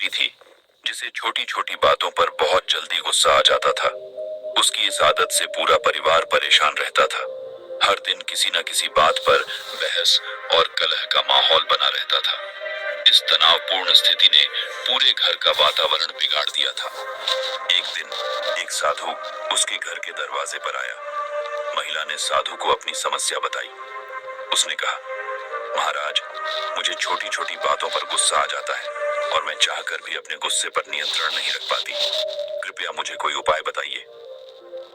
बेटी थी जिसे छोटी छोटी बातों पर बहुत जल्दी गुस्सा आ जाता था। उसकी इस आदत से पूरा परिवार परेशान रहता था। हर दिन किसी न किसी बात पर बहस और कलह का माहौल बना रहता था। इस तनावपूर्ण स्थिति ने पूरे घर का वातावरण बिगाड़ दिया था। एक दिन एक साधु उसके घर के दरवाजे पर आया। महिला ने साधु को अपनी समस्या बताई। उसने कहा, महाराज, मुझे छोटी छोटी बातों पर गुस्सा आ जाता है और मैं चाहकर भी अपने गुस्से पर नियंत्रण नहीं रख पाती। कृपया मुझे कोई उपाय बताइए।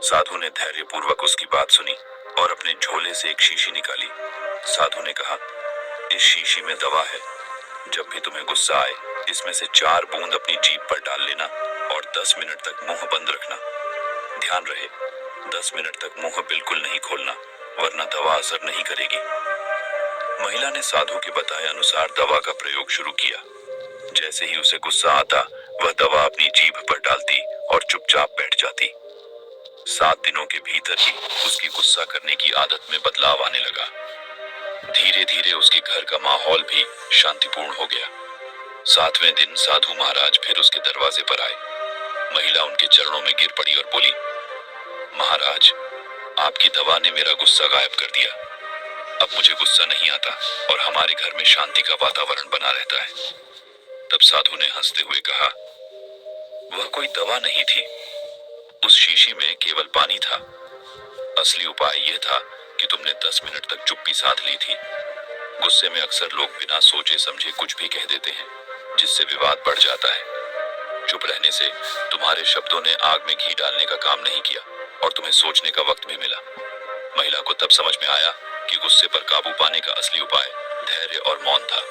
साधु ने धैर्यपूर्वक उसकी बात सुनी और अपने झोले से एक शीशी निकाली। साधु ने कहा, इस शीशी में दवा है। जब भी तुम्हें गुस्सा आए, इसमें से 4 बूंद अपनी जीभ पर डाल लेना और 10 मिनट तक मुंह बंद रखना। ध्यान रहे, 10 मिनट तक मुंह बिल्कुल नहीं खोलना, वरना दवा असर नहीं करेगी। महिला ने साधु के बताए अनुसार दवा का प्रयोग शुरू किया। जैसे ही उसे गुस्सा आता, वह दवा अपनी जीभ पर डालती और चुपचाप बैठ जाती। 7 दिनों के भीतर ही उसकी गुस्सा करने की आदत में बदलाव आने लगा। धीरे धीरे उसके घर का माहौल भी शांतिपूर्ण हो गया। 7वें दिन साधु महाराज फिर उसके दरवाजे पर आए। महिला उनके चरणों में गिर पड़ी और बोली, महाराज, आपकी दवा ने मेरा गुस्सा गायब कर दिया। अब मुझे गुस्सा नहीं आता और हमारे घर में शांति का वातावरण बना रहता है। तब साधु ने हंसते हुए कहा, वह कोई दवा नहीं थी, उस शीशी में केवल पानी था। असली उपाय यह था कि तुमने 10 मिनट तक चुप्पी साध ली थी। गुस्से में अक्सर लोग बिना सोचे समझे कुछ भी कह देते हैं, जिससे विवाद बढ़ जाता है। चुप रहने से तुम्हारे शब्दों ने आग में घी डालने का काम नहीं किया और तुम्हें सोचने का वक्त भी मिला। महिला को तब समझ में आया कि गुस्से पर काबू पाने का असली उपाय धैर्य और मौन था।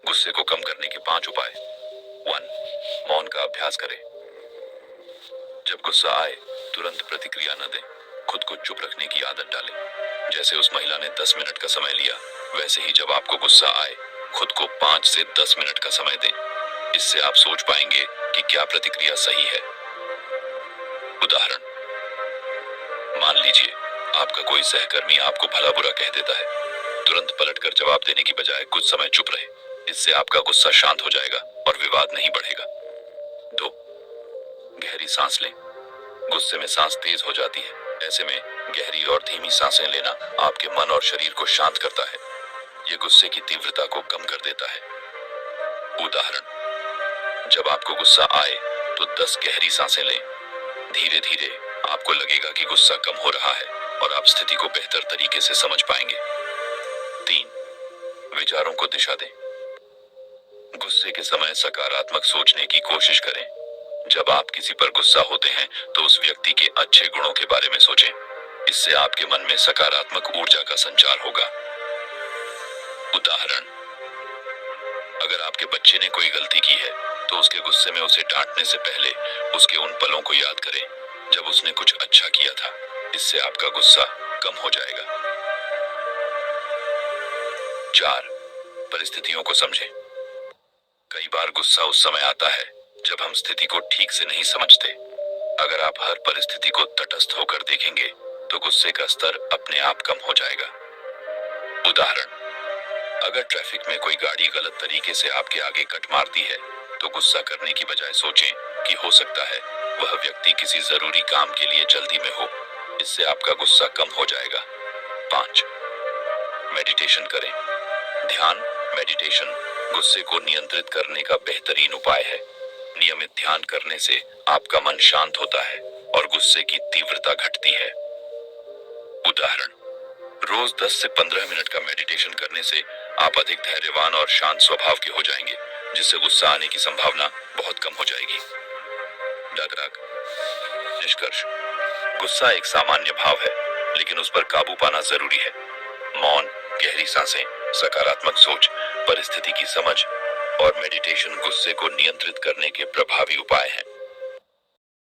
गुस्से को कम करने के 5 उपाय। 1. मौन का अभ्यास करें। जब गुस्सा आए, तुरंत प्रतिक्रिया न दें। खुद को चुप रखने की आदत डालें। जैसे उस महिला ने 10 मिनट का समय लिया, वैसे ही जब आपको गुस्सा आए, खुद को 5 से 10 मिनट का समय दें। इससे आप सोच पाएंगे कि क्या प्रतिक्रिया सही है। उदाहरण, मान लीजिए आपका कोई सहकर्मी आपको भला बुरा कह देता है। तुरंत पलटकर जवाब देने की बजाय कुछ समय चुप रहे। इससे आपका गुस्सा शांत हो जाएगा और विवाद नहीं बढ़ेगा। 2. गहरी सांस लें। गुस्से में सांस तेज हो जाती है। ऐसे में गहरी और धीमी सांसें लेना आपके मन और शरीर को शांत करता है। ये गुस्से की तीव्रता को कम कर देता है। उदाहरण, जब आपको गुस्सा आए तो 10 गहरी सांसें लें। धीरे धीरे आपको लगेगा कि गुस्सा कम हो रहा है और आप स्थिति को बेहतर तरीके से समझ पाएंगे। 3. विचारों को दिशा दें। गुस्से के समय सकारात्मक सोचने की कोशिश करें। जब आप किसी पर गुस्सा होते हैं तो उस व्यक्ति के अच्छे गुणों के बारे में सोचें। इससे आपके मन में सकारात्मक ऊर्जा का संचार होगा। उदाहरण, अगर आपके बच्चे ने कोई गलती की है तो उसके गुस्से में उसे डांटने से पहले उसके उन पलों को याद करें जब उसने कुछ अच्छा किया था। इससे आपका गुस्सा कम हो जाएगा। 4. परिस्थितियों को समझें। कई बार गुस्सा उस समय आता है जब हम स्थिति को ठीक से नहीं समझते। अगर आप हर परिस्थिति को तटस्थ होकर देखेंगे तो गुस्से का स्तर अपने आप कम हो जाएगा। उदाहरण, अगर ट्रैफिक में कोई गाड़ी गलत तरीके से आपके आगे कट मारती है तो गुस्सा करने की बजाय सोचें कि हो सकता है वह व्यक्ति किसी जरूरी काम के लिए जल्दी में हो। इससे आपका गुस्सा कम हो जाएगा। 5. मेडिटेशन करें। ध्यान, मेडिटेशन गुस्से को नियंत्रित करने का बेहतरीन उपाय है। नियमित ध्यान करने से आपका मन शांत होता है और गुस्से की तीव्रता घटती है। उदाहरण, रोज 10 से 15 मिनट का मेडिटेशन करने से आप अधिक धैर्यवान और शांत स्वभाव के हो जाएंगे, जिससे गुस्सा आने की संभावना बहुत कम हो जाएगी। डगराग। निष्कर्ष, गुस्सा एक सामान्य भाव है, लेकिन उस पर काबू पाना जरूरी है। मौन, गहरी सांसें, सकारात्मक सोच, परिस्थिति की समझ और मेडिटेशन गुस्से को नियंत्रित करने के प्रभावी उपाय हैं।